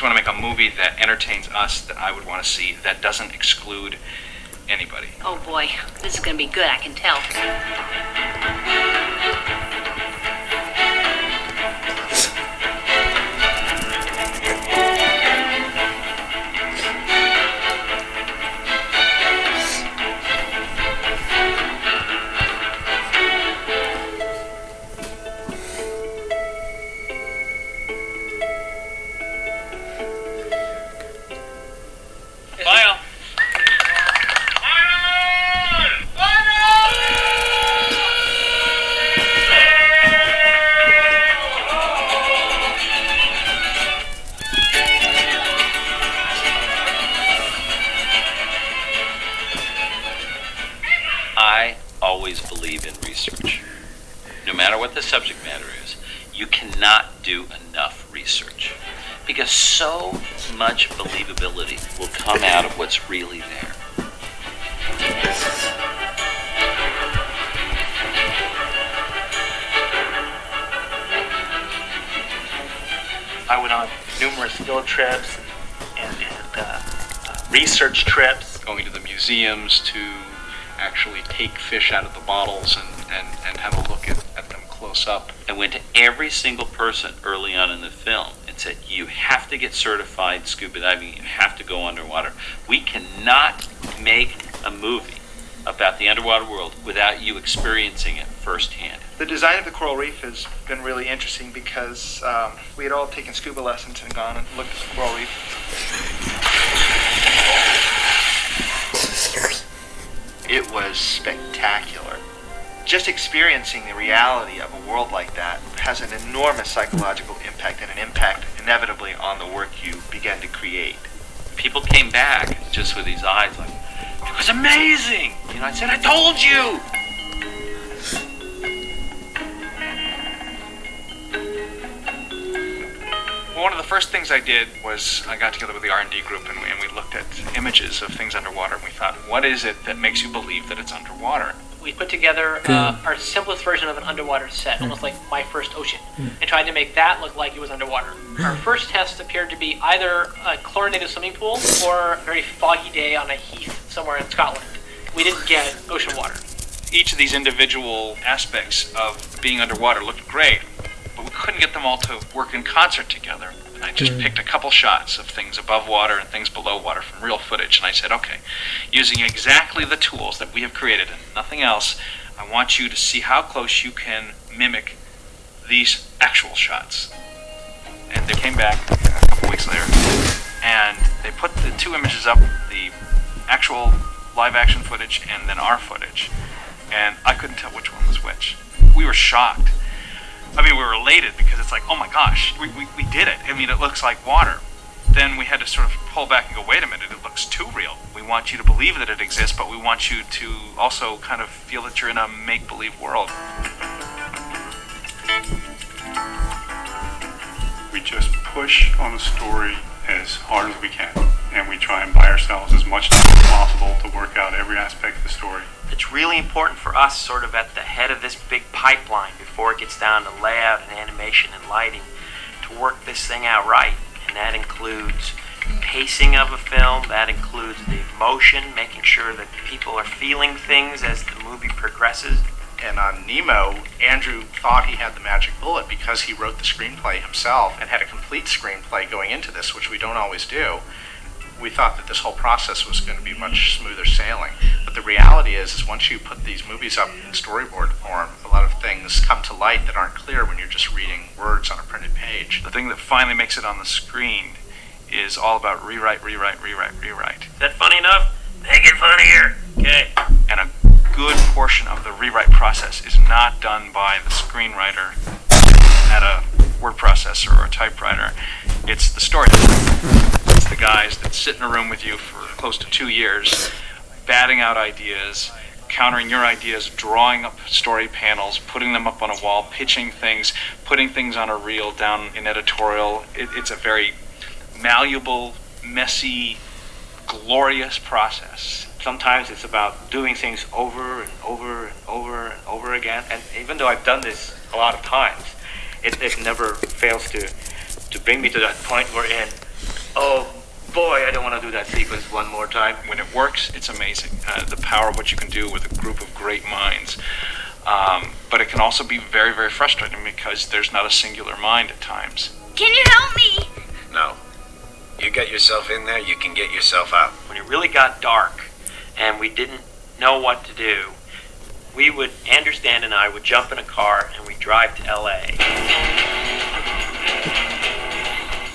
want to make a movie that entertains us, that I would want to see, that doesn't exclude anybody. Oh boy, this is going to be good, I can tell. File. I always believe in research. No matter what the subject matter is, you cannot do enough research because so much believability will come out of what's really there. I went on numerous field trips and research trips. Going to the museums to actually take fish out of the bottles and have a look at them close up. I went to every single person early on in the film and said, you have to get certified scuba diving, you have to go underwater. We cannot make a movie about the underwater world without you experiencing it firsthand. The design of the coral reef has been really interesting because we had all taken scuba lessons and gone and looked at the coral reef. It was spectacular. Just experiencing the reality of a world like that has an enormous psychological impact and an impact inevitably on the work you begin to create. People came back just with these eyes like, it was amazing! You know, I said, I told you! Well, one of the first things I did was I got together with the R&D group and we looked at images of things underwater and we thought, what is it that makes you believe that it's underwater? We put together our simplest version of an underwater set, almost like My First Ocean, and tried to make that look like it was underwater. Our first test appeared to be either a chlorinated swimming pool or a very foggy day on a heath somewhere in Scotland. We didn't get ocean water. Each of these individual aspects of being underwater looked great, but we couldn't get them all to work in concert together. And I just picked a couple shots of things above water and things below water from real footage, and I said, okay, using exactly the tools that we have created and nothing else, I want you to see how close you can mimic these actual shots. And they came back a couple weeks later, and they put the two images up, the actual live action footage and then our footage, and I couldn't tell which one was which. We were shocked. I mean, we were elated because it's like, oh my gosh, we did it. I mean, it looks like water. Then we had to sort of pull back and go, wait a minute, it looks too real. We want you to believe that it exists, but we want you to also kind of feel that you're in a make-believe world. We just push on the story as hard as we can, and we try and buy ourselves as much time as possible to work out every aspect of the story. It's really important for us, sort of at the head of this big pipeline before it gets down to layout and animation and lighting, to work this thing out right. And that includes pacing of a film, that includes the emotion, making sure that people are feeling things as the movie progresses. And on Nemo, Andrew thought he had the magic bullet because he wrote the screenplay himself and had a complete screenplay going into this, which we don't always do. We thought that this whole process was going to be much smoother sailing. But the reality is once you put these movies up in storyboard form, a lot of things come to light that aren't clear when you're just reading words on a printed page. The thing that finally makes it on the screen is all about rewrite. Is that funny enough? Make it funnier. Okay. And a good portion of the rewrite process is not done by the screenwriter at a word processor or a typewriter. It's the storyteller. It's the guys that sit in a room with you for close to 2 years, batting out ideas, countering your ideas, drawing up story panels, putting them up on a wall, pitching things, putting things on a reel down in editorial. It's a very malleable, messy, glorious process. Sometimes it's about doing things over and over and over and over again. And even though I've done this a lot of times, it never fails to bring me to that point wherein Oh boy, I don't want to do that sequence one more time. When it works, it's amazing. The power of what you can do with a group of great minds. But it can also be very, very frustrating because there's not a singular mind at times. Can you help me? No. You get yourself in there, you can get yourself out. When it really got dark and we didn't know what to do, Andrew Stand and I would jump in a car and we'd drive to LA.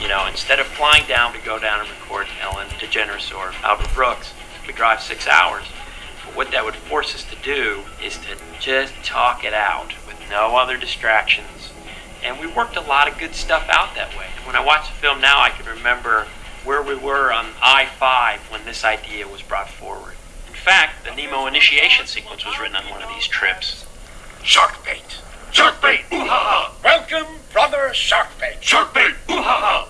You know, instead of flying down to go down and record Ellen DeGeneres or Albert Brooks, we drive 6 hours. But what that would force us to do is to just talk it out with no other distractions. And we worked a lot of good stuff out that way. And when I watch the film now, I can remember where we were on I-5 when this idea was brought forward. In fact, the Nemo initiation sequence was written on one of these trips. Shark bait! Shark bait! Ooh-ha-ha! Welcome, brother Shark bait! Shark bait! Ooh-ha-ha!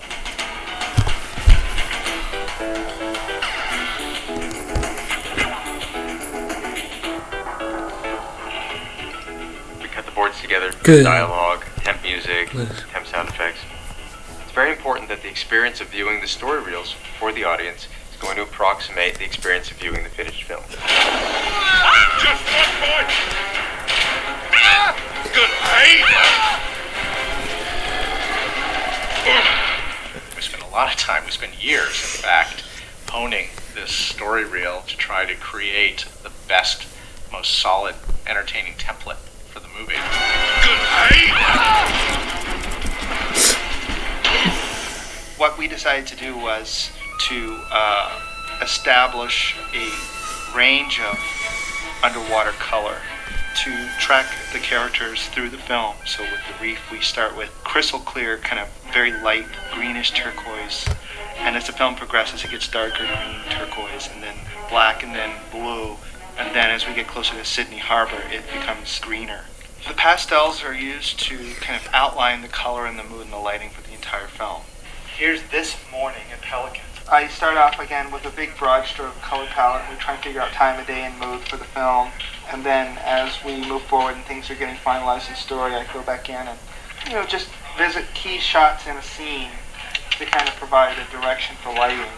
We cut the boards together, Good. dialogue, temp music, Good. temp sound effects. It's very important that the experience of viewing the story reels for the audience is going to approximate the experience of viewing the finished film. Just one point! Good aim! We spent a lot of time, we spent years, in fact, honing this story reel to try to create the best, most solid, entertaining template for the movie. Good aim! What we decided to do was to establish a range of underwater color to track the characters through the film. So with the reef, we start with crystal clear, kind of very light greenish turquoise, and as the film progresses, it gets darker green turquoise, and then black, and then blue, and then as we get closer to Sydney Harbor, it becomes greener. The pastels are used to kind of outline the color and the mood and the lighting for the entire film. Here's this morning at Pelican. I start off again with a big broad stroke color palette. We try and figure out time of day and mood for the film. And then as we move forward and things are getting finalized in story, I go back in and, just visit key shots in a scene to kind of provide a direction for lighting.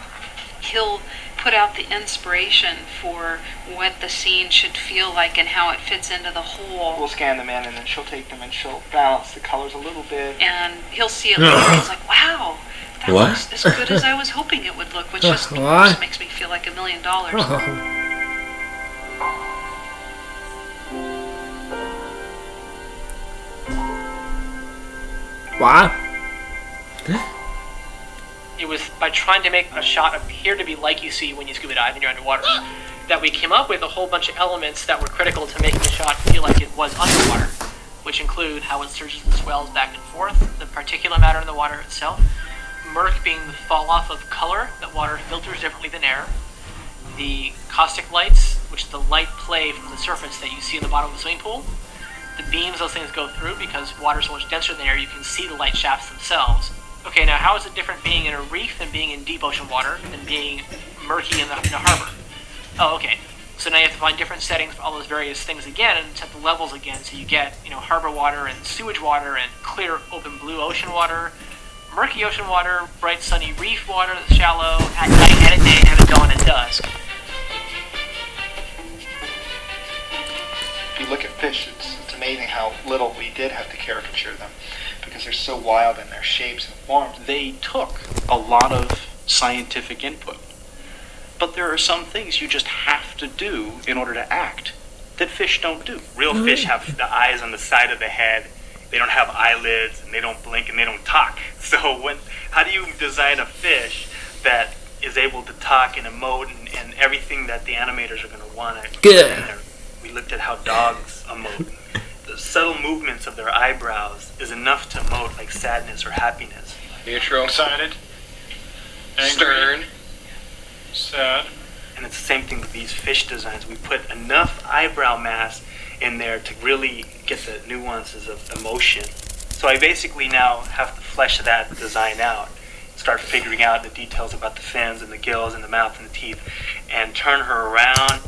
He'll put out the inspiration for what the scene should feel like and how it fits into the whole. We'll scan them in and then she'll take them and she'll balance the colors a little bit. And he'll see it later and it's like, wow, that looks as good as I was hoping it would look, which just makes me feel like $1 million. Wow. It was by trying to make a shot appear to be like you see when you scuba dive and you're underwater that we came up with a whole bunch of elements that were critical to making the shot feel like it was underwater, which include how it surges and swells back and forth, the particulate matter in the water itself, murk being the fall off of color, that water filters differently than air, the caustic lights, which is the light play from the surface that you see in the bottom of the swimming pool, the beams those things go through, because water is so much denser than air, you can see the light shafts themselves. Okay, now how is it different being in a reef than being in deep ocean water than being murky in a harbor? Oh, okay. So now you have to find different settings for all those various things again and set the levels again. So you get, harbor water and sewage water and clear open blue ocean water, murky ocean water, bright sunny reef water that's shallow, at night and at day, and at dawn and dusk. If you look at fish, it's amazing how little we did have to caricature them, because they're so wild in their shapes and forms. They took a lot of scientific input, but there are some things you just have to do in order to act that fish don't do. Real fish have the eyes on the side of the head. They don't have eyelids, and they don't blink, and they don't talk. So how do you design a fish that is able to talk and emote and everything that the animators are going to want to put in there? We looked at how dogs emote. The subtle movements of their eyebrows is enough to emote like sadness or happiness. Neutral. Excited. Angry. Stern. Sad. And it's the same thing with these fish designs. We put enough eyebrow mass in there to really get the nuances of emotion. So I basically now have to flesh that design out, start figuring out the details about the fins and the gills and the mouth and the teeth, and turn her around